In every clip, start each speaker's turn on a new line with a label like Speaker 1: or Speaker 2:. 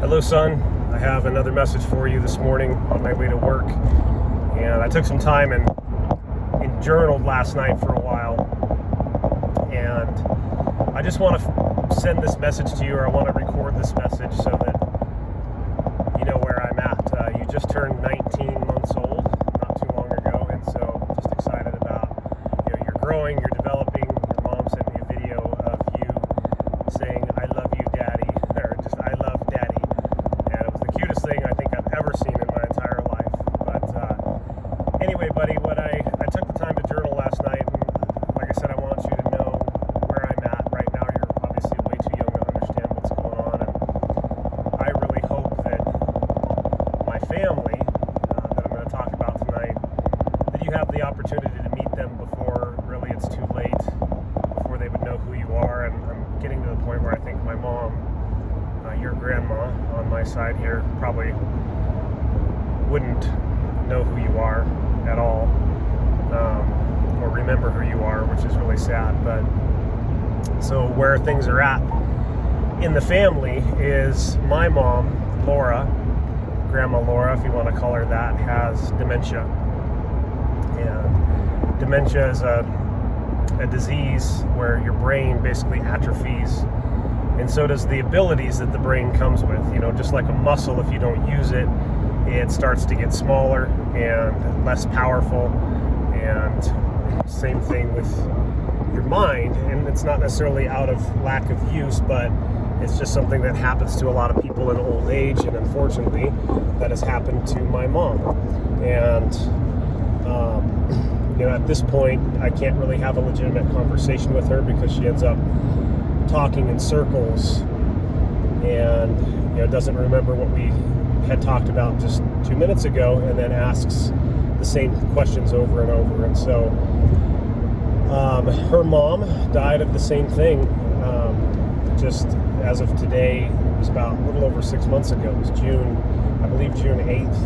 Speaker 1: Hello, son. I have another message for you this morning on my way to work. And I took some time and journaled last night for a while. And I just want to send this message to you, or I want to record this message so that you know where I'm at. You just turned 19 months old not too long ago, and so just excited about, you're growing, you're developing. Your mom sent me a video of you saying, "I love you, Daddy," or just "I love Daddy," and it was the cutest thing I think I've ever seen in my entire life. But anyway, buddy, I took the time to journal last night, and like I said, I want you to know where I'm at right now. You're obviously way too young to understand what's going on, and I really hope that my family that I'm going to talk about tonight, that you have the opportunity to meet them before really it's too late, before they would know who you are. And I'm getting to the point where I think my mom, your grandma on my side here, probably wouldn't know who you are at all, or remember who you are, which is really sad. But so where things are at in the family is my mom, Laura, Grandma Laura, if you want to call her that, has dementia. And dementia is a disease where your brain basically atrophies, and so does the abilities that the brain comes with. Just like a muscle, if you don't use it, it starts to get smaller and less powerful. And same thing with your mind, and it's not necessarily out of lack of use, but it's just something that happens to a lot of people in old age, and unfortunately that has happened to my mom. And at this point I can't really have a legitimate conversation with her because she ends up talking in circles and doesn't remember what we had talked about just 2 minutes ago, and then asks the same questions over and over. And so her mom died of the same thing, just as of today. It was about a little over 6 months ago. It was June 8th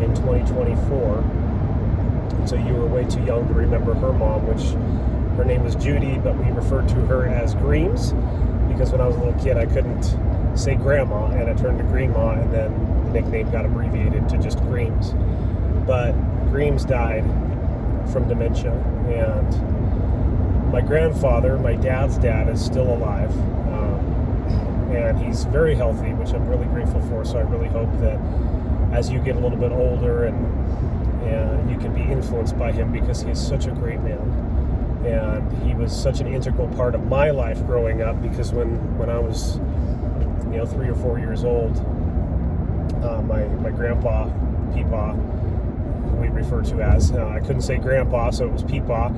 Speaker 1: in 2024. So you were way too young to remember her mom, which her name was Judy, but we referred to her as Greames because when I was a little kid I couldn't say Grandma, and I turned to Grandma, and then the nickname got abbreviated to just Greames. But Greames died from dementia, and my grandfather, my dad's dad, is still alive, and he's very healthy, which I'm really grateful for. So I really hope that as you get a little bit older and you can be influenced by him, because he's such a great man, and he was such an integral part of my life growing up. Because when I was 3 or 4 years old, my grandpa, Peepaw, who we refer to as, I couldn't say grandpa, so it was Peepaw.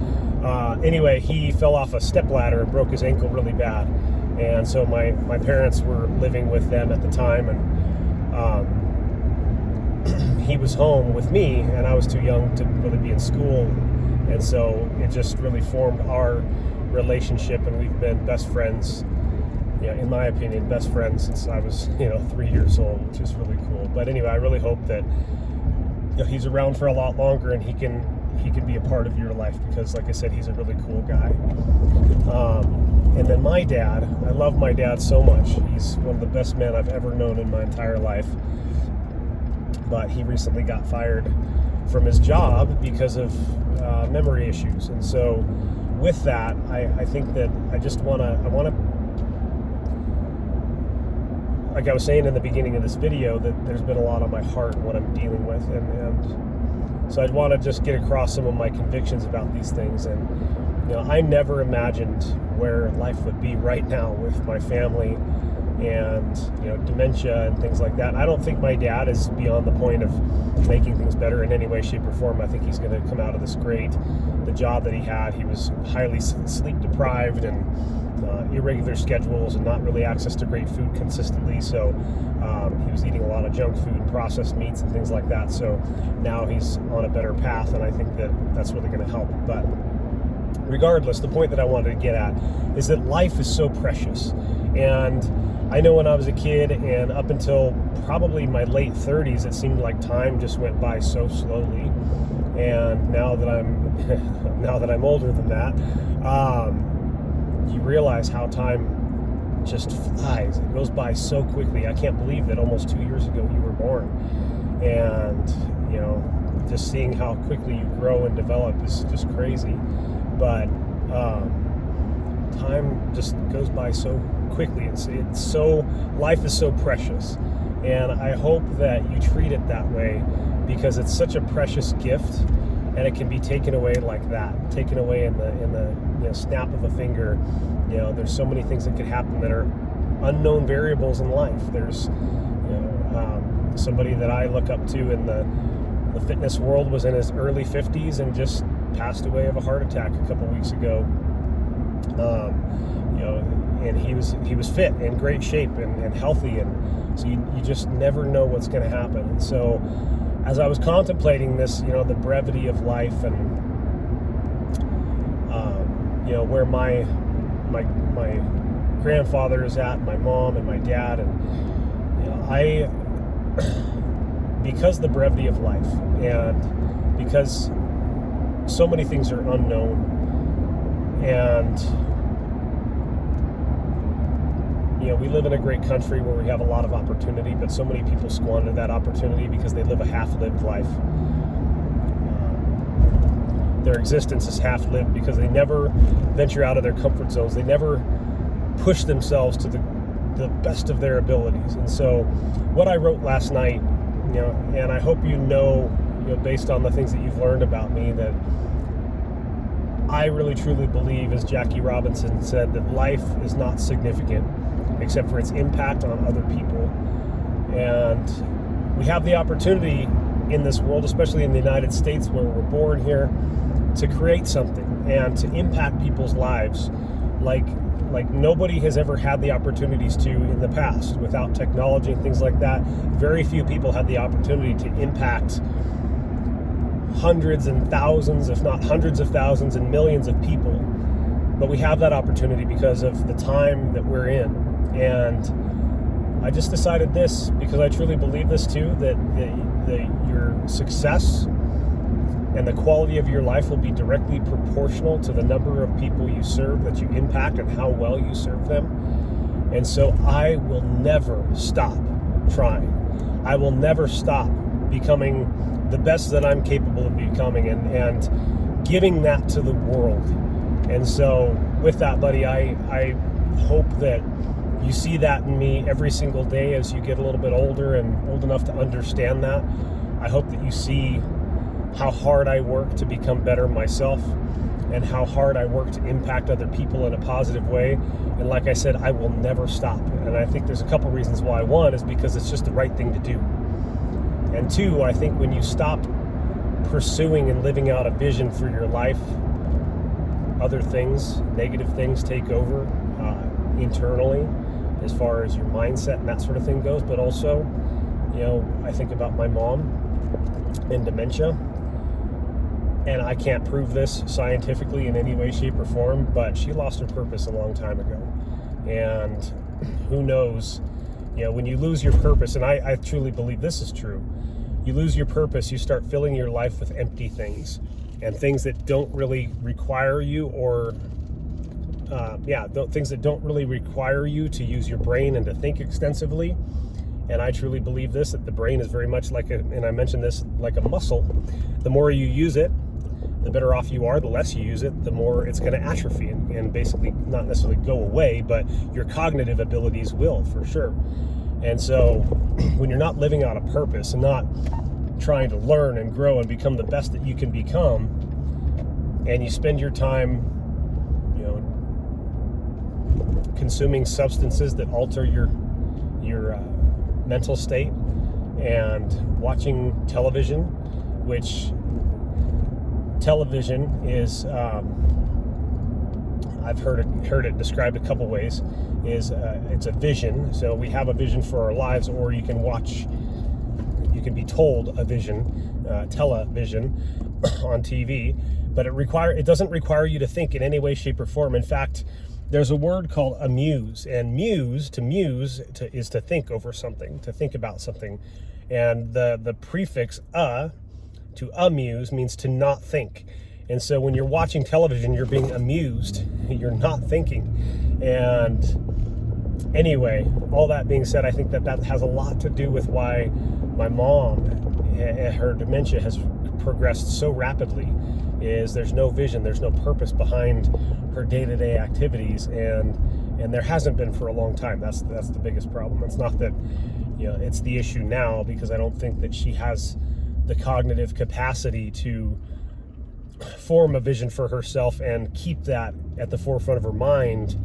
Speaker 1: Anyway, he fell off a stepladder and broke his ankle really bad, and so my parents were living with them at the time, and he was home with me, and I was too young to really be in school, and so it just really formed our relationship, and we've been best friends. In my opinion, best friends since I was 3 years old, which is really cool. But anyway, I really hope that he's around for a lot longer, and he can be a part of your life, because like I said, he's a really cool guy. And then my dad, I love my dad so much. He's one of the best men I've ever known in my entire life. But he recently got fired from his job because of memory issues. And so with that, I think that I want to, like I was saying in the beginning of this video, that there's been a lot on my heart and what I'm dealing with. And so I'd want to just get across some of my convictions about these things. And, I never imagined where life would be right now with my family and dementia and things like that. And I don't think my dad is beyond the point of making things better in any way, shape, or form. I think he's going to come out of this great. The job that he had, he was highly sleep deprived and irregular schedules, and not really access to great food consistently. So he was eating a lot of junk food and processed meats and things like that. So now he's on a better path, and I think that that's really going to help. But regardless, the point that I wanted to get at is that life is so precious. And I know when I was a kid and up until probably my late 30s, it seemed like time just went by so slowly. And now that I'm older than that, you realize how time just flies. It goes by so quickly. I can't believe that almost 2 years ago you were born. And, just seeing how quickly you grow and develop is just crazy. But time just goes by so quickly. Life is so precious. And I hope that you treat it that way, because it's such a precious gift, and it can be taken away like that, taken away in the snap of a finger. There's so many things that could happen that are unknown variables in life. There's somebody that I look up to in the fitness world was in his early 50s and just passed away of a heart attack a couple weeks ago. And he was fit, in great shape, and healthy, and so you just never know what's going to happen. And so, as I was contemplating this, the brevity of life, and where my grandfather is at, my mom and my dad, and because the brevity of life, and because so many things are unknown, and we live in a great country where we have a lot of opportunity, but so many people squander that opportunity because they live a half-lived life. Their existence is half-lived because they never venture out of their comfort zones. They never push themselves to the best of their abilities. And so what I wrote last night, and I hope based on the things that you've learned about me, that I really truly believe, as Jackie Robinson said, that life is not significant except for its impact on other people. And we have the opportunity in this world, especially in the United States where we're born here, to create something and to impact people's lives like nobody has ever had the opportunities to in the past. Without technology and things like that, very few people had the opportunity to impact hundreds and thousands, if not hundreds of thousands and millions of people. But we have that opportunity because of the time that we're in. And I just decided this, because I truly believe this too, that your success and the quality of your life will be directly proportional to the number of people you serve, that you impact, and how well you serve them. And so I will never stop trying. I will never stop becoming the best that I'm capable of becoming, and giving that to the world. And so with that, buddy, I hope that you see that in me every single day as you get a little bit older and old enough to understand that. I hope that you see how hard I work to become better myself, and how hard I work to impact other people in a positive way. And like I said, I will never stop. And I think there's a couple reasons why. One is because it's just the right thing to do. And two, I think when you stop pursuing and living out a vision for your life, other things, negative things take over internally, as far as your mindset and that sort of thing goes. But also, I think about my mom and dementia, and I can't prove this scientifically in any way, shape, or form, but she lost her purpose a long time ago. And who knows, when you lose your purpose, and I truly believe this is true, you lose your purpose, you start filling your life with empty things, and things that don't really require you, or things that don't really require you to use your brain and to think extensively. And I truly believe this, that the brain is very much and I mentioned this, like a muscle. The more you use it, the better off you are. The less you use it, the more it's going to atrophy and basically not necessarily go away, but your cognitive abilities will, for sure. And so when you're not living out a purpose and not trying to learn and grow and become the best that you can become, and you spend your time consuming substances that alter your mental state, and watching television, which television is, I've heard it described a couple ways, is it's a vision. So we have a vision for our lives, or you can be told a vision, television on TV, but it doesn't require you to think in any way, shape, or form. In fact, there's a word called amuse, and muse is to think over something, to think about something. And the prefix to amuse means to not think. And so when you're watching television, you're being amused, you're not thinking. And Anyway, all that being said, I think that has a lot to do with why my mom, her dementia has progressed so rapidly. Is there's no vision, there's no purpose behind her day-to-day activities, and there hasn't been for a long time. That's the biggest problem. It's not that, it's the issue now, because I don't think that she has the cognitive capacity to form a vision for herself and keep that at the forefront of her mind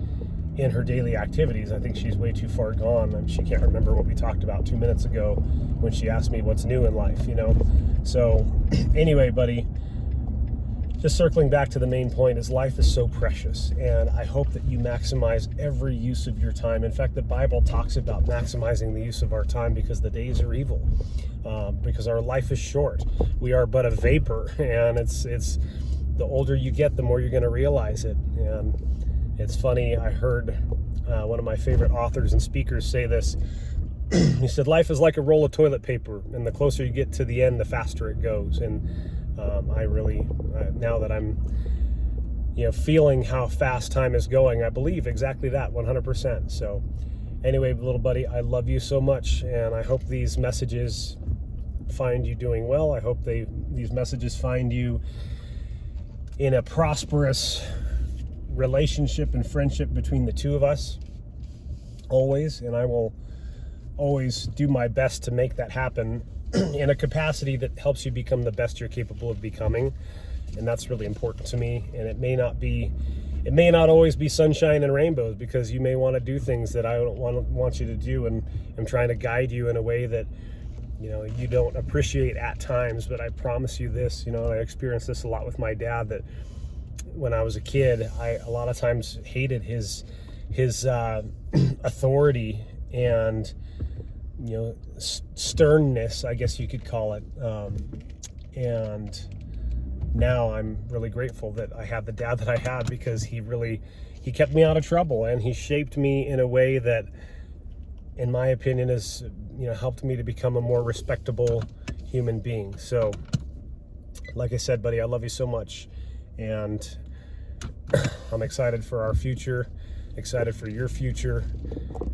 Speaker 1: in her daily activities. I think she's way too far gone, and she can't remember what we talked about 2 minutes ago when she asked me what's new in life, So anyway, buddy, just circling back to the main point is life is so precious, and I hope that you maximize every use of your time. In fact, the Bible talks about maximizing the use of our time because the days are evil, because our life is short. We are but a vapor, and it's the older you get, the more you're going to realize it. And it's funny, I heard one of my favorite authors and speakers say this. He said, life is like a roll of toilet paper, and the closer you get to the end, the faster it goes. And I really, now that I'm, feeling how fast time is going, I believe exactly that, 100%. So anyway, little buddy, I love you so much, and I hope these messages find you doing well. I hope these messages find you in a prosperous relationship and friendship between the two of us, always. And I will always do my best to make that happen in a capacity that helps you become the best you're capable of becoming. And that's really important to me. And it may not always be sunshine and rainbows, because you may want to do things that I don't want you to do, and I'm trying to guide you in a way that you don't appreciate at times. But I promise you this, I experienced this a lot with my dad, that when I was a kid, I a lot of times hated his authority and sternness, I guess you could call it. And now I'm really grateful that I had the dad that I had, because he kept me out of trouble, and he shaped me in a way that, in my opinion, has helped me to become a more respectable human being. So, like I said, buddy, I love you so much, and I'm excited for our future, excited for your future,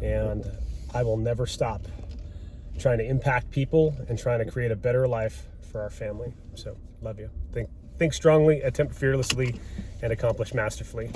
Speaker 1: and I will never stop trying to impact people and trying to create a better life for our family. So, love you. Think strongly, attempt fearlessly, and accomplish masterfully.